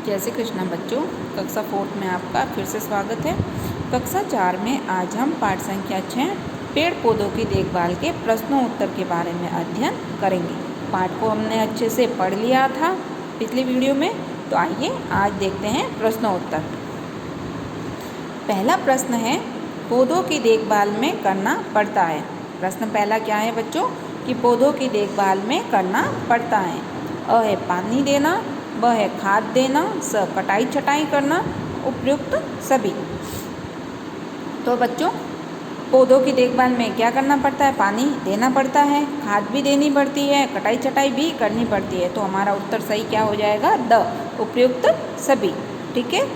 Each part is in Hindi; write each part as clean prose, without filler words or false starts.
जय श्री कृष्ण बच्चों, कक्षा 4 में आपका फिर से स्वागत है। कक्षा 4 में आज हम पाठ संख्या 6 पेड़ पौधों की देखभाल के प्रश्नों उत्तर के बारे में अध्ययन करेंगे। पाठ को हमने अच्छे से पढ़ लिया था पिछली वीडियो में, तो आइए आज देखते हैं प्रश्नों उत्तर। पहला प्रश्न है, पौधों की देखभाल में करना पड़ता है। प्रश्न पहला क्या है बच्चों कि पौधों की देखभाल में करना पड़ता है। अ है पानी देना, ब है खाद देना, स कटाई छटाई करना, उपयुक्त सभी। तो बच्चों पौधों की देखभाल में क्या करना पड़ता है? पानी देना पड़ता है, खाद भी देनी पड़ती है, कटाई छटाई भी करनी पड़ती है। तो हमारा उत्तर सही क्या हो जाएगा? द, उपयुक्त सभी। ठीक है।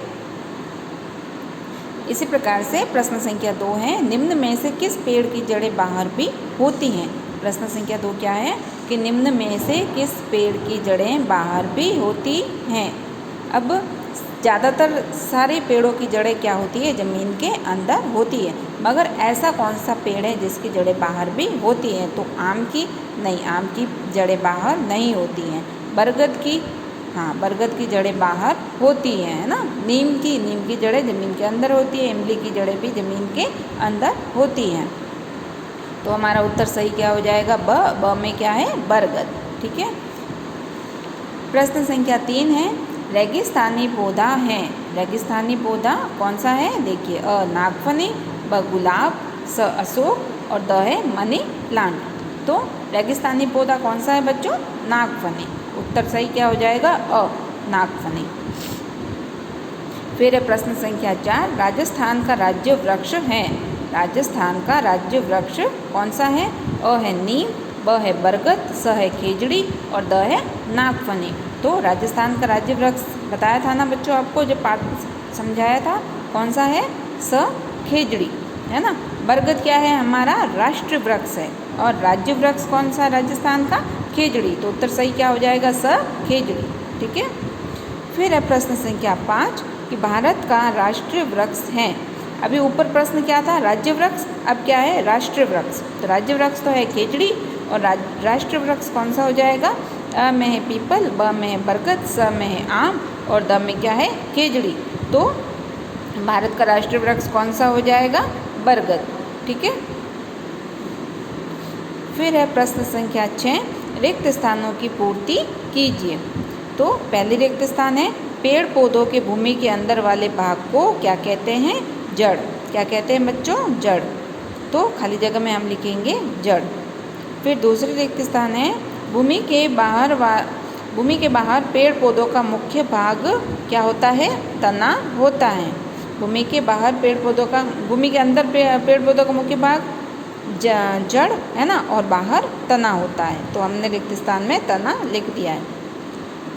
इसी प्रकार से प्रश्न संख्या 2 है, निम्न में से किस पेड़ की जड़ें बाहर भी होती हैं? प्रश्न संख्या 2 क्या है कि निम्न में से किस पेड़ की जड़ें बाहर भी होती हैं? अब ज़्यादातर सारे पेड़ों की जड़ें क्या होती है? ज़मीन के अंदर होती है, मगर ऐसा कौन सा पेड़ है जिसकी जड़ें बाहर भी होती हैं? तो आम की नहीं, आम की जड़ें बाहर नहीं होती हैं। बरगद की, हाँ बरगद की जड़ें बाहर होती हैं, है ना। नीम की जड़ें ज़मीन के अंदर होती है, इमली की जड़ें भी ज़मीन के अंदर होती हैं। तो हमारा उत्तर सही क्या हो जाएगा? ब में क्या है? बरगद। ठीक है। प्रश्न संख्या 3 है, रेगिस्तानी पौधा है। रेगिस्तानी पौधा कौन सा है? देखिए, अ नागफनी, ब गुलाब, स अशोक और द है मनी प्लांट। तो रेगिस्तानी पौधा कौन सा है बच्चों? नागफनी। उत्तर सही क्या हो जाएगा? अ नागफनी। फिर है प्रश्न संख्या 4, राजस्थान का राज्य वृक्ष है। राजस्थान का राज्य वृक्ष कौन सा है? अ है नीम, ब है बरगद, स है खेजड़ी और द है नागफनी। तो राजस्थान का राज्य वृक्ष बताया था ना बच्चों आपको, जब पाठ समझाया था, कौन सा है? स खेजड़ी, है ना। बरगद क्या है? हमारा राष्ट्रीय वृक्ष है। और राज्य वृक्ष कौन सा राजस्थान का? खेजड़ी। तो उत्तर सही क्या हो जाएगा? स खेजड़ी। ठीक है। फिर है प्रश्न संख्या 5 कि भारत का राष्ट्रीय वृक्ष है। अभी ऊपर प्रश्न क्या था? राज्य वृक्ष, अब क्या है? राष्ट्रीय वृक्ष। तो राज्य वृक्ष तो है खेजड़ी और राष्ट्रीय वृक्ष कौन सा हो जाएगा? अ में है पीपल, ब में है बरगद, स में है आम और द में क्या है? खेजड़ी। तो भारत का राष्ट्रीय वृक्ष कौन सा हो जाएगा? बरगद। ठीक है। फिर है प्रश्न संख्या 6, रिक्त स्थानों की पूर्ति कीजिए। तो पहली रिक्त स्थान है, पेड़ पौधों के भूमि के अंदर वाले भाग को क्या कहते हैं? जड़। क्या कहते हैं बच्चों? जड़। तो खाली जगह में हम लिखेंगे जड़। फिर दूसरी रिक्त स्थान है, भूमि के बाहर पेड़ पौधों का मुख्य भाग क्या होता है? तना होता है। भूमि के बाहर पेड़ पौधों का, भूमि के अंदर पेड़ पौधों का मुख्य भाग जड़ है ना, और बाहर तना होता है। तो हमने रिक्त स्थान में तना लिख दिया है।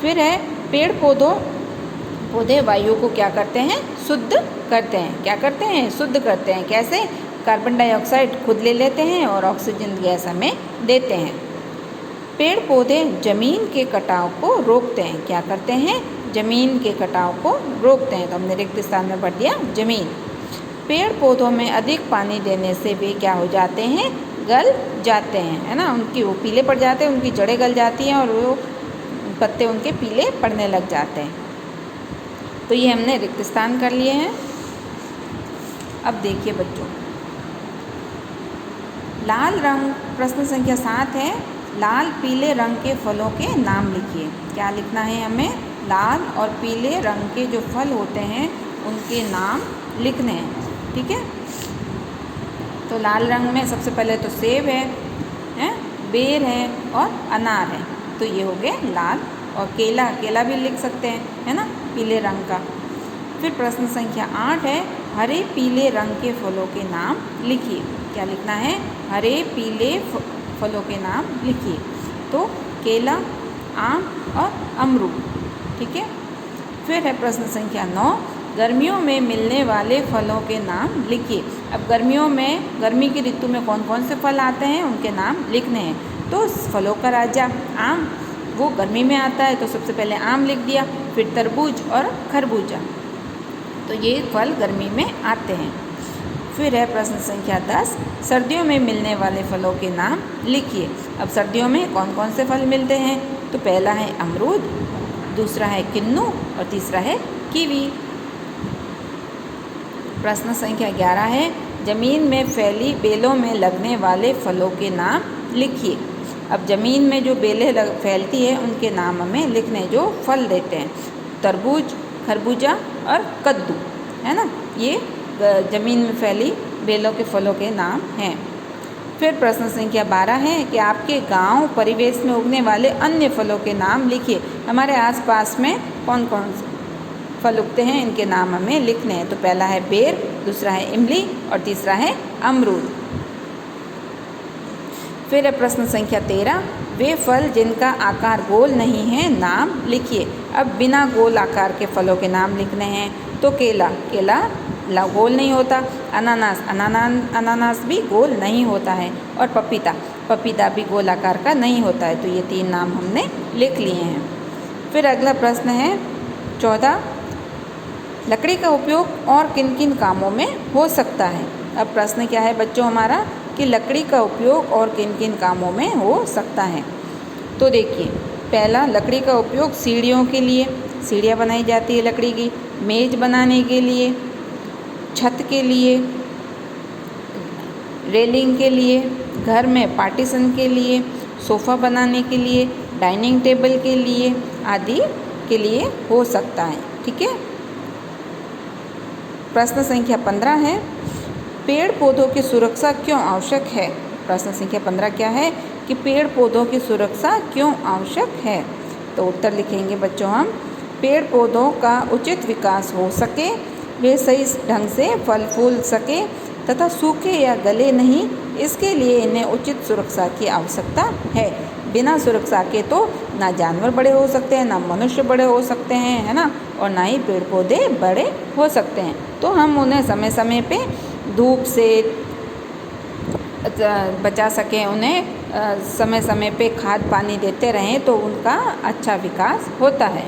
फिर है, पेड़ पौधे वायु को क्या करते हैं? शुद्ध करते हैं। क्या करते हैं? शुद्ध करते हैं। कैसे? कार्बन डाइऑक्साइड खुद ले लेते हैं और ऑक्सीजन गैस हमें देते हैं। पेड़ पौधे जमीन के कटाव को रोकते हैं। क्या करते हैं? जमीन के कटाव को रोकते हैं। तो हमने रिक्त स्थान में पढ़ दिया जमीन। पेड़ पौधों में अधिक पानी देने से वे क्या हो जाते हैं? गल जाते हैं, है ना। उनकी वो पीले पड़ जाते हैं, उनकी जड़ें गल जाती हैं और वो पत्ते उनके पीले पड़ने लग जाते हैं। तो ये हमने रिक्त स्थान कर लिए हैं। अब देखिए बच्चों, लाल रंग, प्रश्न संख्या 7 है, लाल पीले रंग के फलों के नाम लिखिए। क्या लिखना है हमें? लाल और पीले रंग के जो फल होते हैं उनके नाम लिखने हैं। ठीक है। तो लाल रंग में सबसे पहले तो सेब है, बेर है और अनार है। तो ये हो गए लाल। और केला भी लिख सकते हैं, है ना, पीले रंग का। फिर प्रश्न संख्या 8 है, हरे पीले रंग के फलों के नाम लिखिए। क्या लिखना है? हरे पीले फलों के नाम लिखिए। तो केला, आम और अमरूद। ठीक है। फिर है प्रश्न संख्या 9, गर्मियों में मिलने वाले फलों के नाम लिखिए। अब गर्मियों में, गर्मी की ऋतु में कौन कौन से फल आते हैं उनके नाम लिखने हैं। तो फलों का राजा आम, वो गर्मी में आता है, तो सबसे पहले आम लिख दिया। फिर तरबूज और खरबूजा। तो ये फल गर्मी में आते हैं। फिर है प्रश्न संख्या 10, सर्दियों में मिलने वाले फलों के नाम लिखिए। अब सर्दियों में कौन कौन से फल मिलते हैं? तो पहला है अमरूद, दूसरा है किन्नू और तीसरा है कीवी। प्रश्न संख्या 11 है, ज़मीन में फैली बेलों में लगने वाले फलों के नाम लिखिए। अब ज़मीन में जो बेलें फैलती है उनके नाम हमें लिखने, जो फल देते हैं। तरबूज, खरबूजा और कद्दू, है ना, ये ज़मीन में फैली बेलों के फलों के नाम हैं। फिर प्रश्न संख्या 12 है कि आपके गांव परिवेश में उगने वाले अन्य फलों के नाम लिखिए। हमारे आसपास में कौन कौन से फल उगते हैं, इनके नाम हमें लिखने हैं। तो पहला है बेर, दूसरा है इमली और तीसरा है अमरूद। फिर है प्रश्न संख्या 13, वे फल जिनका आकार गोल नहीं है नाम लिखिए। अब बिना गोल आकार के फलों के नाम लिखने हैं। तो केला गोल नहीं होता, अनानास भी गोल नहीं होता है, और पपीता भी गोल आकार का नहीं होता है। तो ये 3 नाम हमने लिख लिए हैं। फिर अगला प्रश्न है 14, लकड़ी का उपयोग और किन किन कामों में हो सकता है। अब प्रश्न क्या है बच्चों हमारा कि लकड़ी का उपयोग और किन किन कामों में हो सकता है। तो देखिए, पहला, लकड़ी का उपयोग सीढ़ियों के लिए, सीढ़ियाँ बनाई जाती है लकड़ी की, मेज़ बनाने के लिए, छत के लिए, रेलिंग के लिए, घर में पार्टीशन के लिए, सोफ़ा बनाने के लिए, डाइनिंग टेबल के लिए आदि के लिए हो सकता है। ठीक है। प्रश्न संख्या 15 है, पेड़ पौधों की सुरक्षा क्यों आवश्यक है। प्रश्न संख्या 15 क्या है कि पेड़ पौधों की सुरक्षा क्यों आवश्यक है। तो उत्तर लिखेंगे बच्चों हम, पेड़ पौधों का उचित विकास हो सके, वे सही ढंग से फल फूल सके तथा सूखे या गले नहीं, इसके लिए इन्हें उचित सुरक्षा की आवश्यकता है। बिना सुरक्षा के तो ना जानवर बड़े हो सकते हैं, ना मनुष्य बड़े हो सकते हैं, है ना, और ना ही पेड़ पौधे बड़े हो सकते हैं। तो हम उन्हें समय समय पे धूप से बचा सकें, उन्हें समय समय पे खाद पानी देते रहें तो उनका अच्छा विकास होता है।